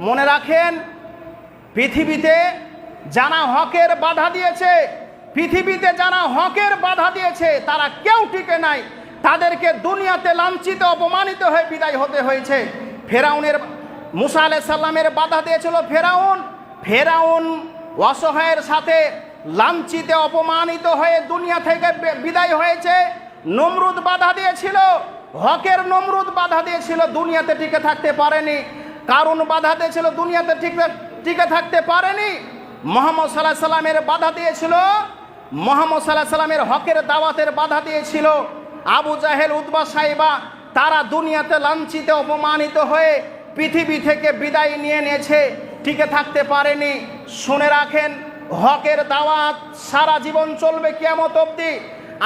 মনে রাখেন, পৃথিবীতে যারা হকের বাধা দিয়েছে, পৃথিবীতে যারা হকের বাধা দিয়েছে তারা কেউ টিকে নাই। তাদেরকে দুনিয়াতে লাঞ্ছিত অপমানিত হয়ে বিদায় হতে হয়েছে। ফেরাউনের, মুসা আলাইহিস সালামের বাধা দিয়েছিল ফেরাউন অসহায়ের সাথে লাঞ্ছিত অপমানিত হয়ে দুনিয়া থেকে বিদায় হয়েছে। নমরুদ বাধা দিয়েছিল, হকের নমরুদ বাধা দিয়েছিল, দুনিয়াতে টিকে থাকতে পারেনি। কারুন বাধা দিয়েছিল, দুনিয়াতে টিকে থাকতে পারেনি। মুহাম্মদ সাল্লাল্লাহু আলাইহি সাল্লামের বাধা দিয়েছিল, মুহাম্মদ সাল্লাল্লাহু আলাইহি সাল্লামের হকের দাওয়াতের বাধা দিয়েছিল আবু জাহেল, উতবা, সাইবা। তারা দুনিয়াতে লাঞ্ছিত অপমানিত হয়ে পৃথিবী থেকে বিদায় নিয়ে নিয়েছে, টিকে থাকতে পারেনি। শুনে রাখেন, হকের দাওয়াত সারা জীবন চলবে কিয়ামত অবধি।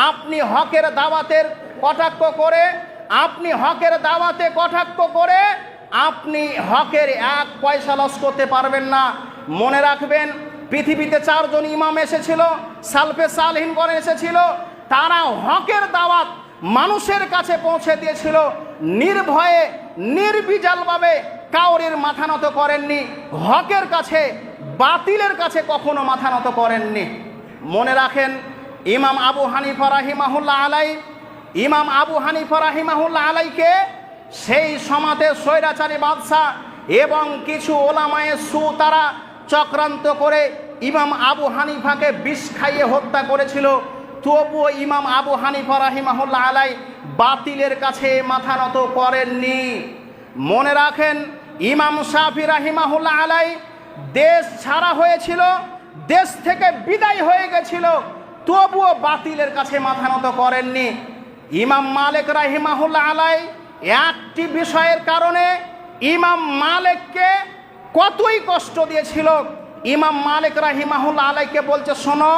আপনি হকের দাওয়াতের কটাক্ষ করে, আপনি হকের দাওয়াতে কটাক্ষ করে আপনি হকের এক পয়সা লস করতে পারবেন না। মনে রাখবেন, পৃথিবীতে 4 জন ইমাম এসেছিল, সালফে সালহিন করে এসেছিল। তারা হকের দাওয়াত মানুষের কাছে পৌঁছে দিয়েছিল, নির্ভয়ে নির্বিজালভাবে কাউরির মাথা নত করেননি। হকের কাছে, বাতিলের কাছে কখনো মাথা নত করেননি। মনে রাখেন, ইমাম আবু হানিফা রাহিমাহুল্লাহ আলাই, ইমাম আবু হানিফা রাহিমাহুল্লাহ আলাইকে সেই সমাজে স্বৈরাচারী বাদশা এবং কিছু ওলামায়ে সু তারা চক্রান্ত করে ইমাম আবু হানিফাকে বিষ খাইয়ে হত্যা করেছিল। তবুও ইমাম আবু হানিফা রাহিমাহুল্লাহ আলাই বাতিলের কাছে মাথা নত করেননি। মনে রাখেন, ইমাম শাফি রাহিমাহুল্লাহ আলাই দেশ ছাড়া হয়েছিল, দেশ থেকে বিদায় হয়ে গেছিল, তবুও বাতিলের কাছে মাথা নত করেননি। ইমাম মালিক রাহিমাহুল্লাহ আলাই একটি বিষয়ের কারণে ইমাম মালিককে কতই কষ্ট দিয়েছিল। ইমাম মালিক রাহিমাহুল্লাহ আলাইকে বলছে, শোনো,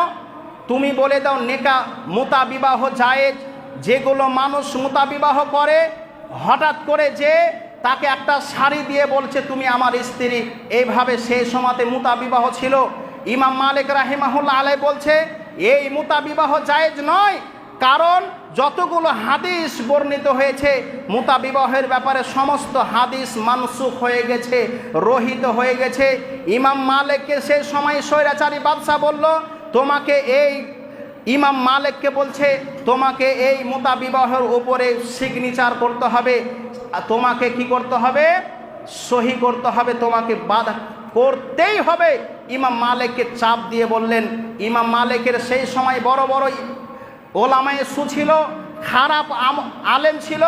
তুমি বলে দাও নেকা মুতা বিবাহ জায়েজ। যেগুলো মানুষ মুতা বিবাহ করে, হঠাৎ করে যে তাকে একটা শাড়ি দিয়ে বলছে তুমি আমার স্ত্রী, এইভাবে সেই সময়তে মুতা বিবাহ ছিল। ইমাম মালিক রাহিমাহুল্লাহ আলাই বলছে এই মুতা বিবাহ জায়েজ নয়, কারণ যতগুলো হাদিস বর্ণিত হয়েছে মুতা বিবাহের ব্যাপারে সমস্ত হাদিস মানসুখ হয়ে গেছে, রহিত হয়ে গেছে। ইমাম মালিককে সেই সময় স্বৈরাচারী বাদশা বলল, তোমাকে এই, ইমাম মালিককে বলছে তোমাকে এই মুতা বিবাহের উপরে সিগনেচার করতে হবে, তোমাকে কি করতে হবে, সহি করতে হবে, তোমাকে বাধা করতেই হবে। ইমাম মালিককে চাপ দিয়ে বললেন। ইমাম মালিকের সেই সময় বড় বড় ওলামায়ে সু ছিল, খারাপ আলেম ছিল,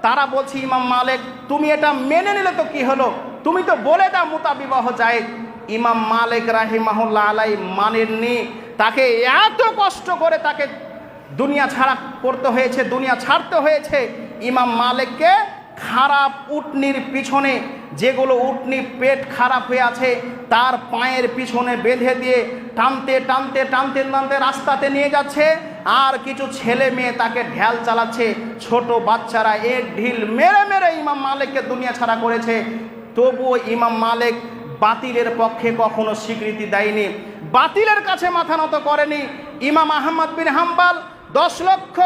তারা বলছে ইমাম মালিক তুমি এটা মেনে নিলে তো কি হলো, তুমি তো বলে দাও মুতা বিবাহ জায়েজ। ইমাম মালিক রাহিমাহুল্লাহ আলাই মানেননি। তাকে এত কষ্ট করে তাকে দুনিয়া ছাড়া করতে হয়েছে, দুনিয়া ছাড়তে হয়েছে। ইমাম মালিককে খারাপ উটনির পিছনে, যেগুলো উটনি পেট খারাপ হয়ে আছে তার পায়ের পিছনে বেঁধে দিয়ে টানতে টানতে টানতে টানতে রাস্তাতে নিয়ে যাচ্ছে, আর কিছু ছেলে মেয়ে তাকে ঢেল চালাচ্ছে, ছোট বাচ্চারা এক ঢিল মেরে মেরে ইমাম মালিককে দুনিয়া ছাড়া করেছে। তবুও ইমাম মালিক বাতিলের পক্ষে কখনো স্বীকৃতি দেয়নি, বাতিলের কাছে মাথা নত করেনি। ইমাম আহমদ বিন হাম্বল 10 লক্ষ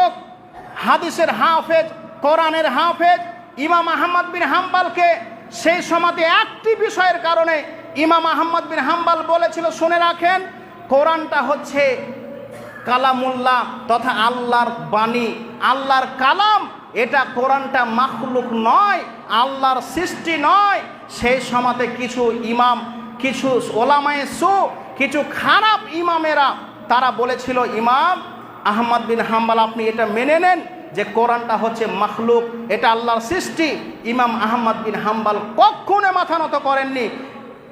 হাদিসের হাফেজ, কোরআনের হাফেজ, ইমাম আহমদ বিন হাম্বলকে সেই সময়তে একটি বিষয়ের কারণে ইমাম আহমদ বিন হাম্বল বলেছিল, শুনে রাখেন, কোরআনটা হচ্ছে কালামুল্লাহ তথা আল্লাহর বাণী, আল্লাহর কালাম, এটা কোরআনটা মাখলুক নয়, আল্লাহর সৃষ্টি নয়। সেই সময়তে কিছু ইমাম, কিছু ওলামায়ে সু, কিছু খারাপ ইমামেরা তারা বলেছিল, ইমাম আহমদ বিন হাম্বল আপনি এটা মেনে নেন যে কোরআনটা হচ্ছে মাখলুক, এটা আল্লাহর সৃষ্টি। ইমাম আহমদ বিন হাম্বল কখনো মাথা নত করেননি।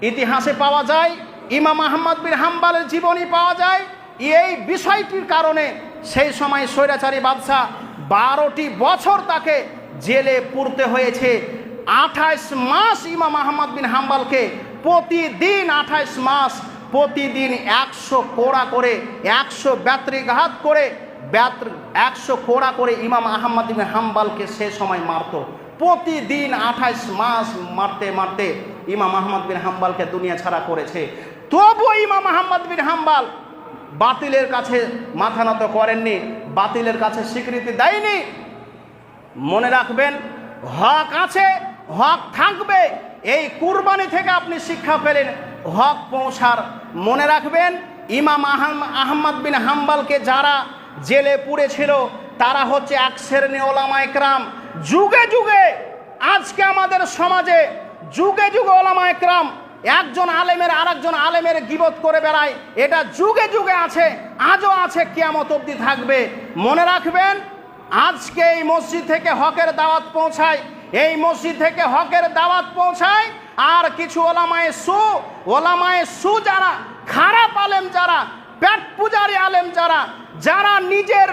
ইতিহাসে পাওয়া যায়, ইমাম আহমদ বিন হাম্বলের জীবনী পাওয়া যায়। এই বিষয়টির কারণে সেই সময় স্বৈরাচারী বাদশা 12টি বছর তাকে জেলে পুরতে হয়েছে। 28 মাস ইমাম আহমদ বিন হাম্বলকে প্রতিদিন 28 মাস প্রতিদিন 100 কোড়া করে, 100 ব্যত্রিঘাত করে, 100 কোড়া করে ইমাম আহমদ বিন হাম্বলকে সে সময় মারত। প্রতিদিন 28 মাস মারতে মারতে ইমাম আহমদ বিন হাম্বলকে দুনিয়া ছাড়া করেছে। তবুও ইমাম আহমদ বিন হাম্বল বাতিলের কাছে মাথা নত করেননি, বাতিলের কাছে স্বীকৃতি দেয়নি। মনে রাখবেন, হক আছে, হক থাকবে, এই কুরবানি থেকে আপনি শিক্ষা পেলেন হক পৌঁছার। মনে রাখবেন, ইমাম আহমদ বিন হাম্বলকে যারা জেলে পুড়েছিল তারা হচ্ছে এক শ্রেণী ওলামা একরাম। যুগে যুগে আজকে আমাদের সমাজে যুগে যুগে ওলামা একরাম একজন আলেমের আরেকজন আলেমের গীবত করে বেড়ায়। এটা যুগে যুগে আছে, আজও আছে, কিয়ামত অবধি থাকবে। মনে রাখবেন, আজকে এই মসজিদ থেকে হকের দাওয়াত পৌঁছায়, এই মসজিদ থেকে হকের দাওয়াত পৌঁছায়। আর কিছু ওলামায়ে সু যারা খারাপ আলেম, যারা পেট পূজারী আলেম, যারা নিজের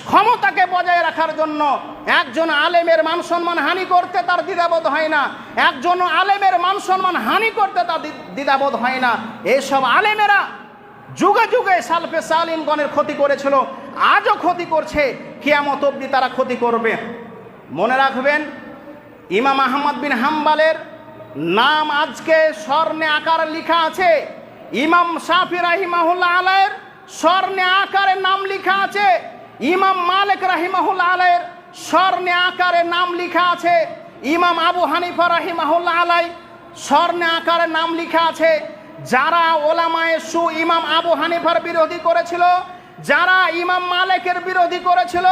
ক্ষমতাকে বজায় রাখার জন্য একজন আলেমের মান সম্মান হানি করতে তার দ্বিধাবোধ হয় না, একজন আলেমের মান সম্মান হানি করতে তার দ্বিধাবোধ হয় না। এইসব আলেমেরা যুগে যুগে সালফে সালিনগণের ক্ষতি করেছিল, আজও ক্ষতি করছে, কিয়ামত অবধি তারা ক্ষতি করবে। মনে রাখবেন, ইমাম আহমদ বিন হাম্বলের নাম আজকে স্বর্ণে আকারে লেখা আছে। ইমাম শাফি রাহিমাহুল্লাহ আলাইহির স্বর্ণে আকারে নাম লেখা আছে। ইমাম মালিক রাহিমাহুল্লাহ আলাইহির স্বর্ণে আকারে নাম লেখা আছে। ইমাম আবু হানিফা রাহিমাহুল্লাহ আলাইহি স্বর্ণে আকারে নাম লেখা আছে। যারা ওলামায়ে সু ইমাম আবু হানিফার বিরোধী করেছিল, যারা ইমাম মালিকের বিরোধী করেছিল,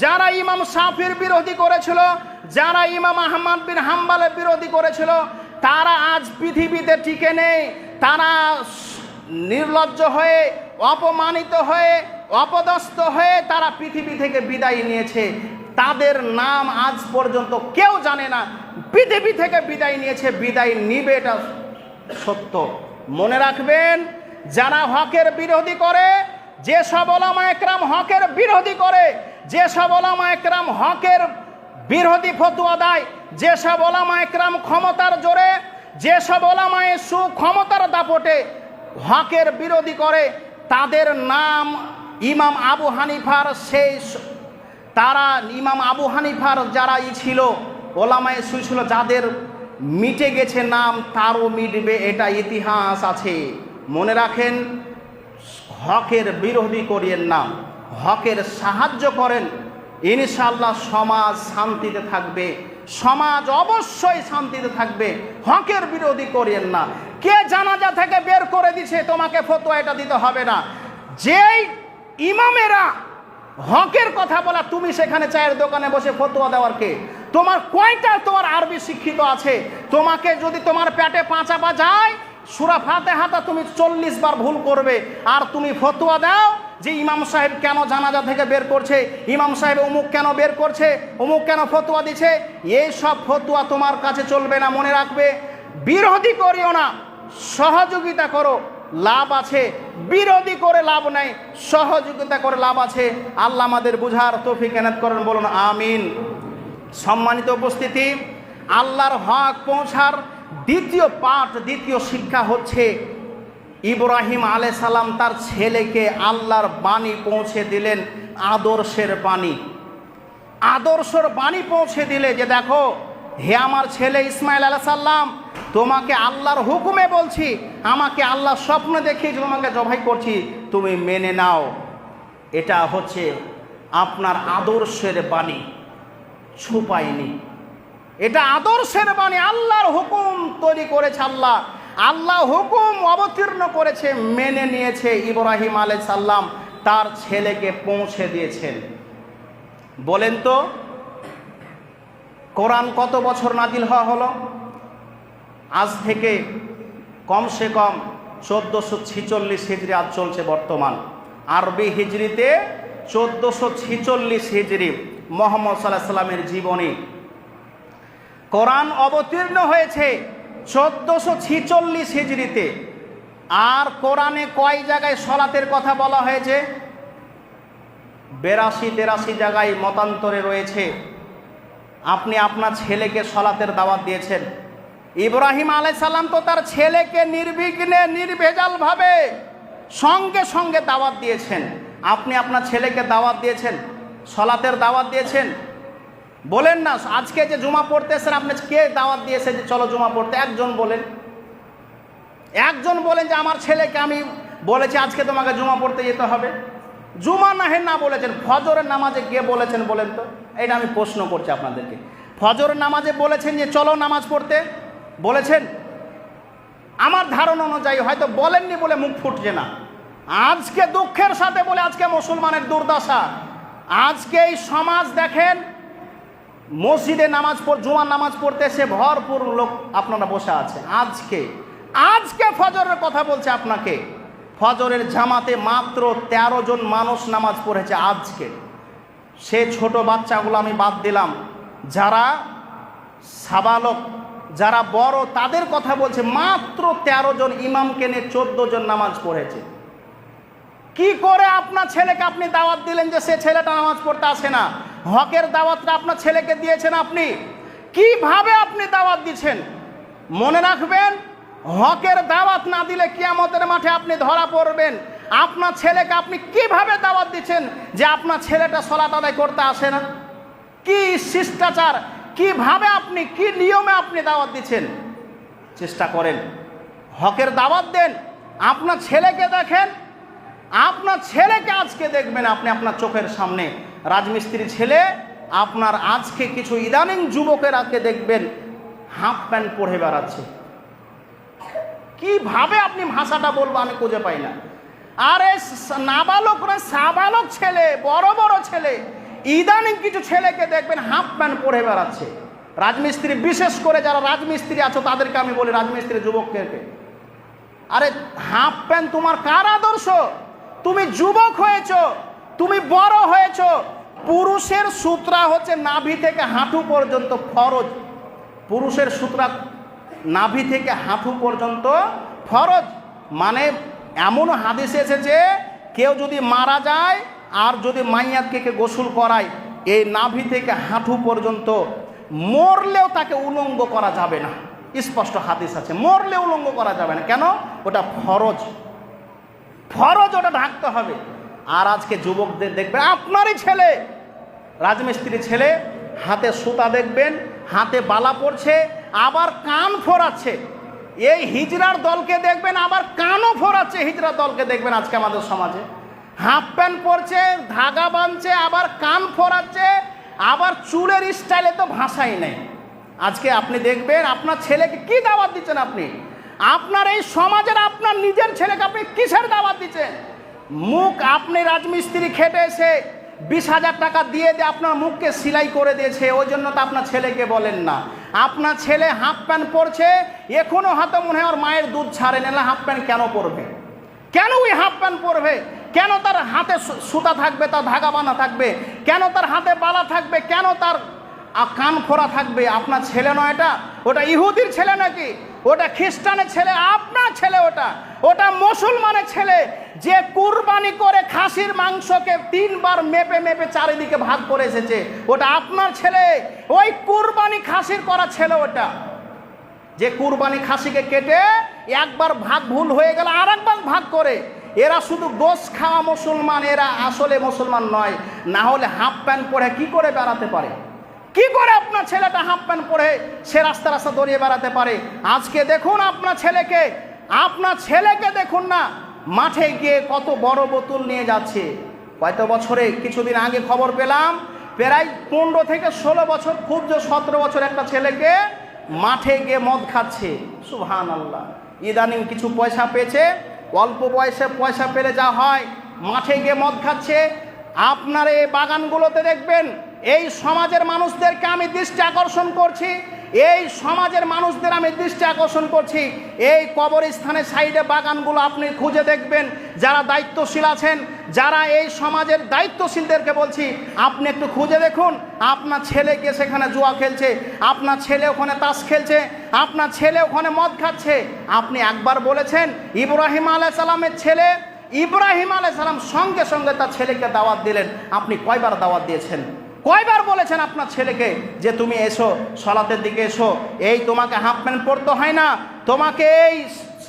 যারা ইমাম শাফির বিরোধী করেছিল, যারা ইমাম আহমদ বিন হাম্বলের বিরোধী করেছিল, তারা আজ পৃথিবীতে টিকে নেই। তারা নির্লজ্জ হয়ে, অপমানিত হয়ে, অপদস্থ হয়ে তারা পৃথিবী থেকে বিদায় নিয়েছে। তাদের নাম আজ পর্যন্ত কেউ জানে না। পৃথিবী থেকে বিদায় নিয়েছে, বিদায় নিবে, এটা সত্য। মনে রাখবেন, যারা হকের বিরোধী করে, যেসব ওলামা একরাম হকের বিরোধী করে, যেসব ওলামা একরাম হকের বিরোধী ফতোয়া দেয়, যেসব ওলামা একরাম ক্ষমতার জোরে, যেসব ওলামায়ে সু ক্ষমতার দাপটে হকের বিরোধী করে, তাদের নাম ইমাম আবু হানিফার তারা ইমাম আবু হানিফার যারা ছিল ওলামায়ে সু ছিল, যাদের মিটে গেছে নাম, তারও মিটবে, এটা ইতিহাস আছে। মনে রাখেন, হকের বিরোধী করিয়েন না, হকের সাহায্য করেন, ইনশাআল্লাহ সমাজ শান্তিতে থাকবে, সমাজ অবশ্যই শান্তিতে থাকবে। হকের বিরোধী করিয়েন না। কে জানাজা থেকে বের করে দিছে তোমাকে ফতোয়া এটা দিতে হবে না। যেই ইমামেরা হকের কথা বলা, তুমি সেখানে চায়ের দোকানে বসে ফতোয়া দেওয়ার কে? তোমার কয়টা তোমার আরবি শিক্ষিত আছে? তোমাকে যদি তোমার পেটে পাঁচা বাজায়, সূরা ফাতিহাটা তুমি 40 বার ভুল করবে, আর তুমি ফতোয়া দাও যে ইমাম সাহেব কেন জানাজা থেকে বের করছে, ইমাম সাহেব অমুক কেন বের করছে, অমুক কেন ফতোয়া দিচ্ছে, এই সব ফতোয়া তোমার কাছে চলবে না। মনে রাখবে, বিরোধী করিও না, সহযোগিতা করো, লাভ আছে। বিরোধী করে লাভ নাই, সহযোগিতা করে লাভ আছে। আল্লাহ আমাদের বুঝার তৌফিক এনায়েত করেন, বলুন আমিন। সম্মানিত উপস্থিতি, আল্লাহর হক পৌঁছার দ্বিতীয় পাঠ, দ্বিতীয় শিক্ষা হচ্ছে ইব্রাহিম আলাইহিস সালাম তার ছেলেকে আল্লাহর বাণী পৌঁছে দিলেন, আদর্শের বাণী। আদর্শের বাণী পৌঁছে দিলে যে দেখো হে আমার ছেলে ইসমাইল আলাইহিস সালাম, তোমাকে আল্লাহর হুকুমে বলছি, আমাকে আল্লাহ স্বপ্ন দেখিয়ে তোমাকে জবাই করছি, তুমি মেনে নাও। এটা হচ্ছে আপনার আদর্শের বাণী, ছুপায়নি। এটা আদর্শের বাণী, আল্লাহর হুকুম তৈরি করেছে আল্লাহ, আল্লাহ হুকুম অবতীর্ণ করেছে, মেনে নিয়েছে। ইব্রাহিম আলাইহিস সালাম তার ছেলেকে পৌঁছে দিয়েছেন। বলেন তো, কোরআন কত বছর নাজিল হওয়া হলো? আজ থেকে কমসে কম 1446 হিজরি আজ চলছে বর্তমান। আরবি হিজরিতে 1446 হিজরি মুহাম্মদ সাল্লাল্লাহু আলাইহি সাল্লামের জীবনী। কোরআন অবতীর্ণ হয়েছে 1446 হিজরিতে। আর কোরআনে কয় জায়গায় সলাতের কথা বলা হয়েছে? 82-83 জায়গায় মতান্তরে রয়েছে। আপনি আপনার ছেলেকে সলাতের দাওয়াত দিয়েছেন। ইব্রাহিম আলাইহিস সালাম তো তার ছেলেকে নির্বিঘ্নে নির্ভেজালভাবে সঙ্গে সঙ্গে দাওয়াত দিয়েছেন। আপনি আপনার ছেলেকে দাওয়াত দিয়েছেন, সলাতের দাওয়াত দিয়েছেন? বলেন না, আজকে যে জুমা পড়তেছেন আপনি কে দাওয়াত দিয়েছে যে চলো জুমা পড়তে? একজন বলেন, একজন বলেন যে আমার ছেলেকে আমি বলেছি আজকে তোমাকে জুমা পড়তে যেতে হবে। জুমা না বলেছেন, ফজরের নামাজে কে বলেছেন বলেন তো? এটা আমি প্রশ্ন করছি আপনাদেরকে। ফজরের নামাজে বলেছেন যে চলো নামাজ পড়তে? বলেছেন? আমার ধারণা অনুযায়ী হয়তো বলেননি বলে মুখ ফুটছে না। আজকে দুঃখের সাথে বলে আজকে মুসলমানের দুর্দশা। আজকে এই সমাজ দেখেন, মসজিদে জুমার নামাজ পড়তে এসে ভরপুর লোক আপনারা বসে আছে। আজকে ফজরের কথা বলছে আপনাকে, ফজরের জামাতে মাত্র 13 জন মানুষ নামাজ পড়েছে আজকে। সে ছোট বাচ্চাগুলো আমি বাদ দিলাম, যারা সাবালক, যারা বড়, তাদের কথা বলছে। মাত্র 13 জন ইমামকে নিয়ে 14 জন নামাজ পড়েছে। কি করে আপনার ছেলেকে আপনি দাওয়াত দিলেন যে সে ছেলেটা নামাজ পড়তে আসে না? হকের দাওয়াতটা আপনার ছেলেকে দিয়েছেন আপনি, কিভাবে আপনি দাওয়াত দিচ্ছেন? মনে রাখবেন, হকের দাওয়াত না দিলে কিয়ামতের মাঠে আপনি ধরা পড়বেন। আপনার ছেলেকে আপনি কিভাবে দাওয়াত দিচ্ছেন যে আপনার ছেলেটা সালাত আদায় করতে আসে না? কি শিষ্টাচার, কিভাবে আপনি, কি নিয়মে আপনি দাওয়াত দিচ্ছেন? চেষ্টা করেন, হকের দাওয়াত দেন। আপনার ছেলেকে দেখেন, আপনার ছেলেকে আজকে দেখবেন আপনি আপনার চোখের সামনে, রাজমিস্ত্রি ছেলে আপনার আজকে কিছু ইদানিং যুবকের আজকে দেখবেন হাফ প্যান্ট পরে বেড়াচ্ছে। কিভাবে আপনি ভাষাটা বলবো আমি খুঁজে পাই না। আরে নাবালকরা, সাবালক ছেলে, বড় বড় ছেলে, ইদানিং কিছু ছেলেকে দেখবেন হাফ প্যান্ট পরে বেড়াচ্ছে। রাজমিস্ত্রি, বিশেষ করে যারা রাজমিস্ত্রি আছো তাদেরকে আমি বলি, রাজমিস্ত্রি যুবককে, আরে হাফ প্যান্ট তোমার কার আদর্শ? তুমি যুবক হয়েছ, তুমি বড় হয়েছ। পুরুষের সূত্রা হচ্ছে নাভি থেকে হাঁটু পর্যন্ত ফরজ। পুরুষের সূত্রা নাভি থেকে হাঁটু পর্যন্ত ফরজ। মানে এমন হাদিস এসেছে, কেউ যদি মারা যায় আর যদি মাইয়াতকে গোসল করায়, এই নাভি থেকে হাঁটু পর্যন্ত মরলেও তাকে উলঙ্গ করা যাবে না। স্পষ্ট হাদিস আছে, মরলে উলঙ্গ করা যাবে না। কেন? ওটা ফরজ, ফরজ, ওটা ঢাকতে হবে। আর আজকে যুবকদের দেখবেন, আপনারই ছেলে, রাজমিস্ত্রি ছেলে, হাতে সুতা দেখবেন, হাতে বালা পড়ছে, আবার কান ফোরাচ্ছে। এই হিজড়ার দলকে দেখবেন আবার কানও ফোরাচ্ছে। হিজড়ার দলকে দেখবেন আজকে আমাদের সমাজে হাফ প্যান্ট পরছে, ধাগা বাঁধছে, আবার কান ফোরাচ্ছে, আবার চুলের স্টাইলে তো ভাষাই নেই। আজকে আপনি দেখবেন আপনার ছেলেকে কি দাওয়াত দিচ্ছেন আপনি? আপনার এই সমাজের আপনার নিজের ছেলেকে আপনি কিসের দাওয়াত দিচ্ছেন? মুখ, আপনি রাজমিস্ত্রি খেটে এসে 20,000 টাকা দিয়ে আপনার মুখকে সেলাই করে দিয়েছে, ওই জন্য তো আপনার ছেলেকে বলেন না। আপনার ছেলে হাফ প্যান্ট পরছে, এখনো হয়তো মনে হয় ওর মায়ের দুধ ছাড়ে না। হাফ প্যান্ট কেন পরবে? কেন ওই হাফ প্যান্ট পরবে? কেন তার হাতে সুতা থাকবে, তার ধাগা বাঁধা থাকবে? কেন তার হাতে বালা থাকবে? কেন তার কান ফোড়া থাকবে? আপনার ছেলে নয় এটা? ওটা ইহুদির ছেলে নাকি? ওটা খ্রিস্টানের ছেলে? আপনার ছেলে ওটা? ওটা মুসলমানের ছেলে, যে কুরবানি করে খাসির মাংসকে 3 বার মেপে মেপে চারিদিকে ভাগ করে এসেছে। ওটা আপনার ছেলে, ওই কুরবানি খাসির করা ছেলে ওটা, যে কুরবানি খাসিকে কেটে একবার ভাগ ভুল হয়ে গেল আর একবার ভাগ করে। এরা শুধু গোশ খাওয়া মুসলমান, এরা আসলে মুসলমান নয়। না হলে হাফ প্যান্ট পরে কি করে বেড়াতে পারে? কি করে আপনার ছেলেটা হাফ প্যান্ট পরে সে রাস্তা রাস্তা দৌড়িয়ে বেড়াতে পারে? আজকে দেখুন আপনার ছেলেকে দেখুন না, মাঠে গিয়ে কত বড় বোতল নিয়ে যাচ্ছে। কত বছরে, কিছুদিন আগে খবর পেলাম, প্রায় 15 থেকে 16 বছর, খুব যে 17 বছর একটা ছেলেকে মাঠে গিয়ে মদ খাচ্ছে। সুবহানাল্লাহ। ইদানিং কিছু পয়সা পেয়েছে, অল্প বয়সে পয়সা পেলে যা হয়, মাঠে গিয়ে মদ খাচ্ছে। আপনার এই বাগানগুলোতে দেখবেন, এই সমাজের মানুষদেরকে আমি দৃষ্টি আকর্ষণ করছি, এই সমাজের মানুষদের আমি দৃষ্টি আকর্ষণ করছি, এই কবরস্থানের সাইডে বাগানগুলো আপনি খুঁজে দেখবেন। যারা দায়িত্বশীল আছেন, যারা এই সমাজের দায়িত্বশীলদেরকে বলছি, আপনি একটু খুঁজে দেখুন। আপনার ছেলে গিয়ে সেখানে জুয়া খেলছে, আপনার ছেলে ওখানে তাস খেলছে, আপনার ছেলে ওখানে মদ খাচ্ছে। আপনি একবার বলেছেন ইব্রাহিম আলাইহিস সালামের ছেলে, ইব্রাহিম আলাইহিস সালাম সঙ্গে সঙ্গে তার ছেলেকে দাওয়াত দিলেন। আপনি কয়বার দাওয়াত দিয়েছেন? কয়বার বলেছেন আপনার ছেলেকে যে তুমি এসো, সালাতের দিকে এসো, এই তোমাকে হাফ প্যান্ট পরতে হয় না, তোমাকে এই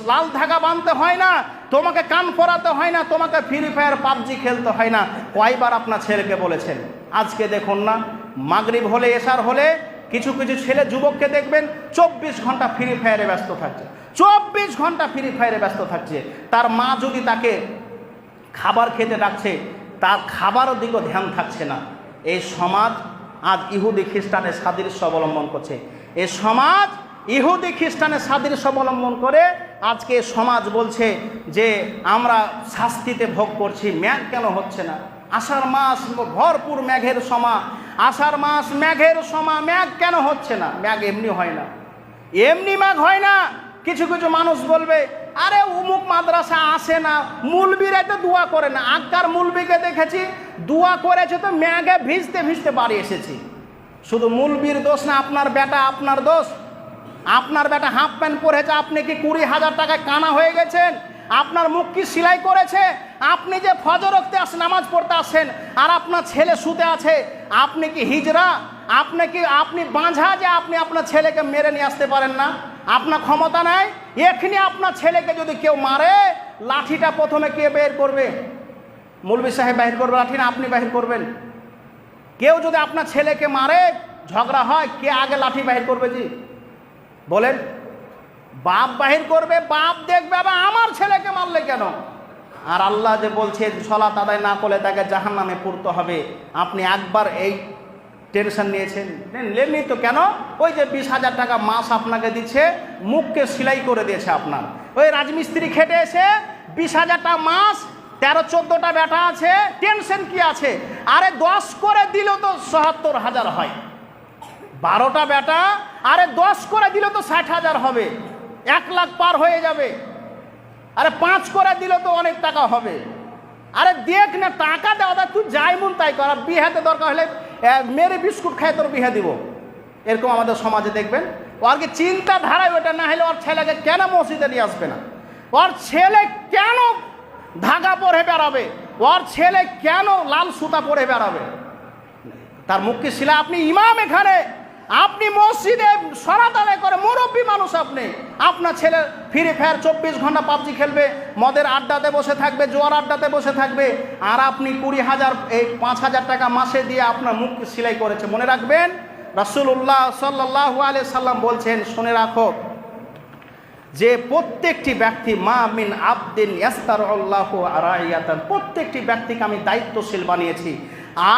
লাল ধাগা বাঁধতে হয় না, তোমাকে কান পরাতে হয় না, তোমাকে ফ্রি ফায়ার পাবজি খেলতে হয় না? কয়বার আপনার ছেলেকে বলেছেন? আজকে দেখুন না, মাগরিব হলে, এশার হলে কিছু কিছু ছেলে যুবককে দেখবেন 24 ঘন্টা ফ্রি ফায়ারে ব্যস্ত থাকছে, 24 ঘন্টা ফ্রি ফায়ারে ব্যস্ত থাকছে। তার মা যদি তাকে খাবার খেতে ডাকছে, তার খাবারের দিকেও ধ্যান থাকছে না। এই সমাজ আজ ইহুদি খ্রিস্টানের সাদৃশ্য অবলম্বন করছে। এই সমাজ ইহুদি খ্রিস্টানের সাদৃশ্য অবলম্বন করে আজকে সমাজ বলছে যে আমরা শাস্তিতে ভোগ করছি, ম্যাঘ কেন হচ্ছে না? আষাঢ় মাস ভরপুর মেঘের সমা, আষাঢ় মাস মেঘের সমা, ম্যাঘ কেন হচ্ছে না? ম্যাঘ এমনি হয় না, এমনি ম্যাঘ হয় না। কিছু কিছু মানুষ বলবে আরে উমুক মাদ্রাসা আসে না, মুলবিরা তো দোয়া করে না। আজকার মুলবিকে দেখেছি দোয়া করেছে তো ম্যাঘে ভিজতে ভিজতে বাড়ি এসেছি। শুধু মুলবির দোষ না, আপনার বেটা আপনার দোষ। আপনার বেটা হাফ প্যান্ট পরেছে, আপনি কি 20,000 টাকায় কানা হয়ে গেছেন? আপনার মুখ কি সেলাই করেছে? আপনি যে ফজর ওয়াক্তে আসেন, নামাজ পড়তে আসেন, আর আপনার ছেলে শুতে আছে, আপনি কি হিজড়া? আপনি বাঁঝা যে আপনি আপনার ছেলেকে মেরে নিয়ে আসতে পারেন না? আপনার ক্ষমতা নাই? এখানে আপনার ছেলেকে যদি কেউ মারে, লাঠিটা প্রথমে কে বের করবে? মৌলভী সাহেব বাহির করবে লাঠি, না আপনি বাহির করবেন? কেউ যদি আপনার ছেলেকে মারে, ঝগড়া হয়, কে আগে লাঠি বাহির করবে? জি বলেন। বাপ বাহির করবে, বাপ দেখবে আবার আমার ছেলেকে মারলে কেন? আর আল্লাহ যে বলছে সালাত আদায় না করলে তাকে জাহান্নামে পুরতে হবে, আপনি একবার এই টেনশন নিয়েছেন? নেননি তো। কেন? ওই যে 20,000 টাকা মাস আপনাকে দিচ্ছে, মুখকে সেলাই করে দিয়েছে আপনার। ওই রাজমিস্ত্রি খেটে এসে 20,000 টাকা মাস, 13-14টা বেটা আছে, টেনশন কি আছে? আরে 10 করে দিলেও তো 77,000 হয়। 12টা বেটা, আরে 10 করে দিলে তো 60,000 হবে, 1 লাখ পার হয়ে যাবে। আরে 5 করে দিলে তো অনেক টাকা হবে। আরে দেখ না, টাকা দেওয়া, তুই যাই মন তাই কর। বিহাতে দরকার হলে মেরে বিস্কুট খাই তোর বিহা দিব, এরকম আমাদের সমাজে দেখবেন। ওর কি চিন্তাধারায় ওটা না হলে ওর ছেলেকে কেন মসজিদে নিয়ে আসবে না? ওর ছেলে কেন ধাগা পরে বেড়াবে? ওর ছেলে কেন লাল সুতা পরে বেড়াবে? তার মুখকে শিলা। আপনি ইমাম, এখানে আপনি মসজিদে সালাত আদায় করে মুরব্বী মানুষ, আপনার ছেলে ফ্রি ফায়ার 24 ঘন্টা পাবজি খেলবে, মদের আড্ডাতে বসে থাকবে, জোয়ার আড্ডাতে বসে থাকবে, আর আপনি 20,000 এই 5,000 টাকা মাসে দিয়ে আপনার মুখ সেলাই করেছে। মনে রাখবেন, রাসূলুল্লাহ সাল্লাল্লাহু আলাইহি সাল্লাম বলছেন, শুনে রাখো, যে প্রত্যেকটি ব্যক্তি মা মিন আবদিন ইয়াস্তারুল্লাহু আরাইয়াতান, প্রত্যেকটি ব্যক্তিকে আমি দায়িত্বশীল বানিয়েছি।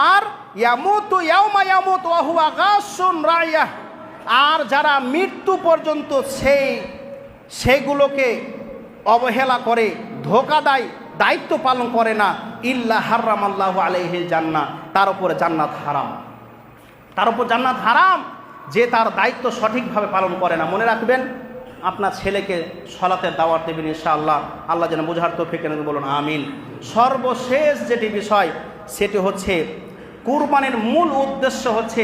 আর ইয়ামুতু ইয়াউমা ইয়ামুতু ওয়া হুয়া গাসুন রাইয়াহ, আর যারা মৃত্যু পর্যন্ত সেইগুলোকে অবহেলা করে, ধোঁকা দেয়, দায়িত্ব পালন করে না, ইল্লা হারামাল্লাহু আলাইহিল জান্নাহ, তার উপরে জান্নাত হারাম। তার উপর জান্নাত হারাম যে তার দায়িত্ব সঠিকভাবে পালন করে না। মনে রাখবেন, আপনার ছেলেকে সালাতের দাওয়াত দেবেন ইনশাআল্লাহ। আল্লাহ যেন বোঝার তৌফিক দেন, বলুন আমিন। সর্বশেষ যেটি বিষয় সেটি হচ্ছে কুরবানির মূল উদ্দেশ্য হচ্ছে